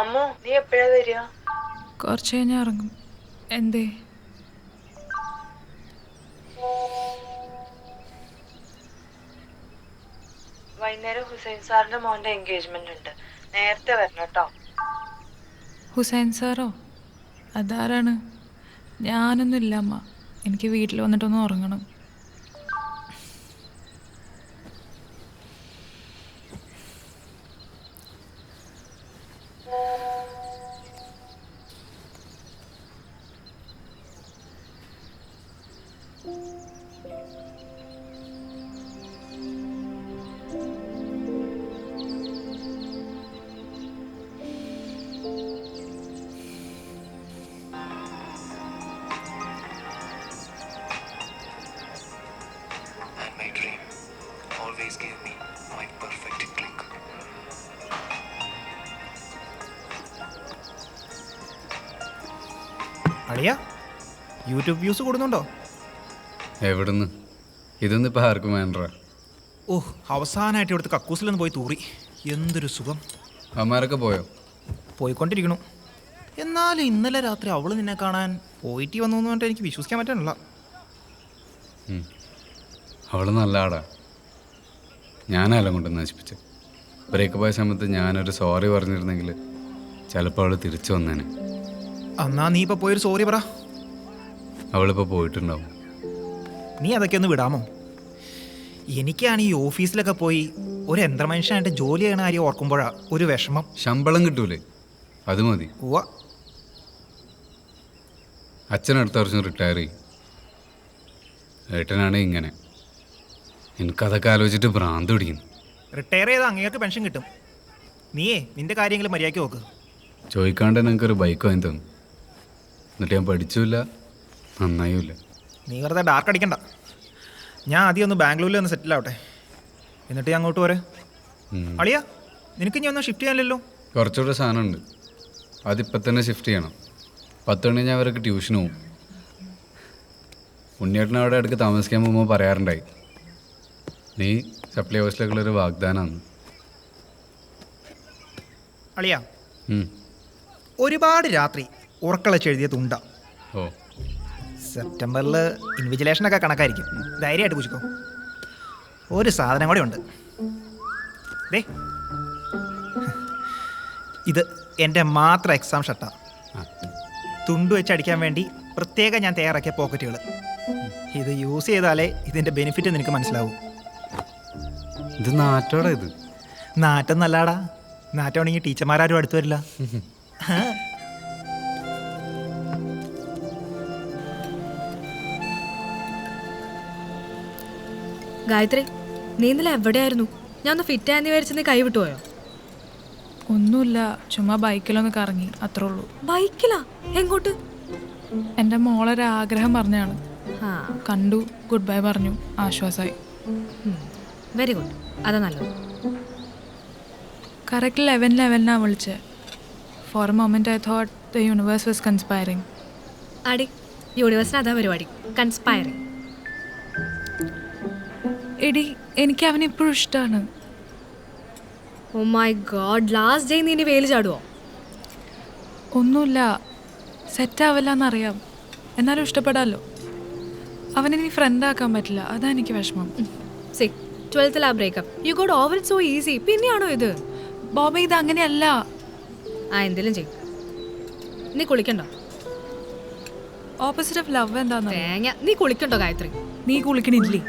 അമ്മോ നീ എപ്പോഴാ വരിക? കുറച്ച് കഴിഞ്ഞാൽ ഇറങ്ങും. എന്തേ? വൈകുന്നേരം ഹുസൈൻ സാറിന്റെ മോന്റെ എൻഗേജ്മെന്റ് ഉണ്ട്, നേരത്തെ വരണം കേട്ടോ. ഹുസൈൻ സാറോ? അതാരാണ്? ഞാനൊന്നും ഇല്ല അമ്മ, എനിക്ക് വീട്ടിൽ വന്നിട്ടൊന്ന് ഉറങ്ങണം. My dream always gave me my perfect click. അളിയ യൂട്യൂബ് വ്യൂസ് കൂടുന്നുണ്ടോ? എവിടുന്ന്? ഇതൊന്നും ഇപ്പം ആർക്കും വേണ്ട. ഓഹ്, അവസാനമായിട്ട് ഇവിടുത്തെ കക്കൂസിലൊന്ന് പോയി തൂറി. എന്തൊരു സുഖം. അമ്മമാരൊക്കെ പോയോ? പോയിക്കൊണ്ടിരിക്കണു. എന്നാലും ഇന്നലെ രാത്രി അവൾ നിന്നെ കാണാൻ പോയിട്ട് വന്നു എന്ന് പറഞ്ഞിട്ട് എനിക്ക് വിശ്വസിക്കാൻ പറ്റാനില്ല. അവൾ നല്ല ആടാ. ഞാനല്ല കൊണ്ട് നശിപ്പിച്ച്. ബ്രേക്കപ്പ് ആയ സമയത്ത് ഞാനൊരു സോറി പറഞ്ഞിരുന്നെങ്കിൽ ചിലപ്പോൾ അവൾ തിരിച്ചു വന്നേനെ. എന്നാ നീ ഇപ്പോൾ പോയൊരു സോറി പറ. അവളിപ്പോൾ പോയിട്ടുണ്ടാവും. നീ അതൊക്കെ ഒന്ന് വിടാമോ? എനിക്കാണ് ഈ ഓഫീസിലൊക്കെ പോയി ഒരു യന്ത്രമനുഷ്യനായിട്ട് ജോലി ചെയ്യണ കാര്യം ഓർക്കുമ്പോഴാണ് ഒരു വിഷമം. ശമ്പളം കിട്ടൂലേ, അത് മതി. ഉവ്വ. അച്ഛൻ അടുത്ത വർഷം റിട്ടയർ ചെയ്യും. ഏട്ടനാണ് ഇങ്ങനെ. എനിക്കതൊക്കെ ആലോചിച്ചിട്ട് ഭ്രാന്ത് പിടിക്കുന്നു. റിട്ടയർ ചെയ്താൽ അങ്ങേർക്ക് പെൻഷൻ കിട്ടും. നീയേ നിന്റെ കാര്യങ്ങൾ മര്യാദയ്ക്ക് നോക്ക്. ചോദിക്കാണ്ട് എനിക്കൊരു ബൈക്ക് വാങ്ങി തന്നു. എന്നിട്ട് ഞാൻ പഠിച്ചില്ല, നന്നായില്ല. നീ വെറുതെ ഡാർക്ക് അടിക്കണ്ട. ഞാൻ ആദ്യം ഒന്ന് ബാംഗ്ലൂരിൽ ഒന്ന് സെറ്റിൽ ആവട്ടെ, എന്നിട്ട് ഞാൻ അങ്ങോട്ട് പോരെ. അളിയാ, നിനക്ക് ഇനി ഒന്നും ഷിഫ്റ്റ് ചെയ്യാനില്ലല്ലോ? കുറച്ചുകൂടെ സാധനമുണ്ട്, അതിപ്പം തന്നെ ഷിഫ്റ്റ് ചെയ്യണം. 10 മണി ഞാൻ അവർക്ക് ട്യൂഷന് പോകും. ഉണ്ണിയേട്ടൻ അവിടെ ഇടയ്ക്ക് താമസിക്കാൻ പോകുമ്പോൾ പറയാറുണ്ടായി, നീ സപ്ലൈ ഹൗസിലേക്കുള്ളൊരു വാഗ്ദാനമാണ്. അളിയാ, ഒരുപാട് രാത്രി ഉറക്കളച്ചെഴുതിയ തുണ്ട. ഓ, സെപ്റ്റംബറിൽ ഇൻവിജിലേഷനൊക്കെ കണക്കായിരിക്കും. ധൈര്യമായിട്ട് പൂച്ചിക്കോ. ഒരു സാധനം കൂടെ ഉണ്ട്. ദേ, ഇത് എൻ്റെ മാത്രം എക്സാം ഷർട്ടാണ്. തുണ്ട് വെച്ച് അടിക്കാൻ വേണ്ടി പ്രത്യേകം ഞാൻ തയ്യാറാക്കിയ പോക്കറ്റുകൾ. ഇത് യൂസ് ചെയ്താലേ ഇതിൻ്റെ ബെനിഫിറ്റ് നിനക്ക് മനസ്സിലാവും. ഇത് നാട്ടോടാ. ഇത് നാറ്റം നല്ലാടാ. നാറ്റമാണെങ്കിൽ ടീച്ചർമാരും അടുത്ത് വരില്ല. ഗായത്രി, നീ ഇന്നലെ എവിടെയായിരുന്നു? ഞാൻ ഒന്ന് ഫിറ്റ് ആയെന്ന് വിചാരിച്ച് നീ കൈ വിട്ടുപോയോ? ഒന്നുമില്ല, ചുമ്മാ ബൈക്കിലൊന്ന് കറങ്ങി, അത്രേ ഉള്ളൂ. ബൈക്കിലാ? എങ്ങോട്ട്? എൻ്റെ മോളൊരു ആഗ്രഹം പറഞ്ഞാണ്. കണ്ടു, ഗുഡ് ബൈ പറഞ്ഞു, ആശ്വാസമായി. വെരി ഗുഡ്, അതാ നല്ലത്. കറക്റ്റ് 11:11 വിളിച്ചത്. For a moment I thought the universe was conspiring. അടി, യൂണിവേഴ്സിന് അതാ പരിപാടി, കൺസ്പയറിങ്. എടി, എനിക്ക് അവനെ ഇപ്പോഴും ഇഷ്ടമാണ്. Oh my God, last day നീ ഇനി വെയിൽ ചാടുവോ? ഒന്നുമില്ല, സെറ്റാവില്ല എന്നറിയാം, എന്നാലും ഇഷ്ടപ്പെടാമല്ലോ. അവനെനി ഫ്രണ്ടാക്കാൻ പറ്റില്ല, അതാ എനിക്ക് വിഷമം. See, 12th breakup, you got over it so easy. പിന്നെയാണോ ഇത്? ബോബി, ഇത് അങ്ങനെയല്ല. എന്തെങ്കിലും ചെയ്യും. നീ കുളിക്കണ്ടോ? ഓപ്പോസിറ്റ് ഓഫ് ലവ് എന്താന്ന് തേങ്ങ. നീ കുളിക്കണ്ടോ ഗായത്രി? നീ കുളിക്കണില്ലേ?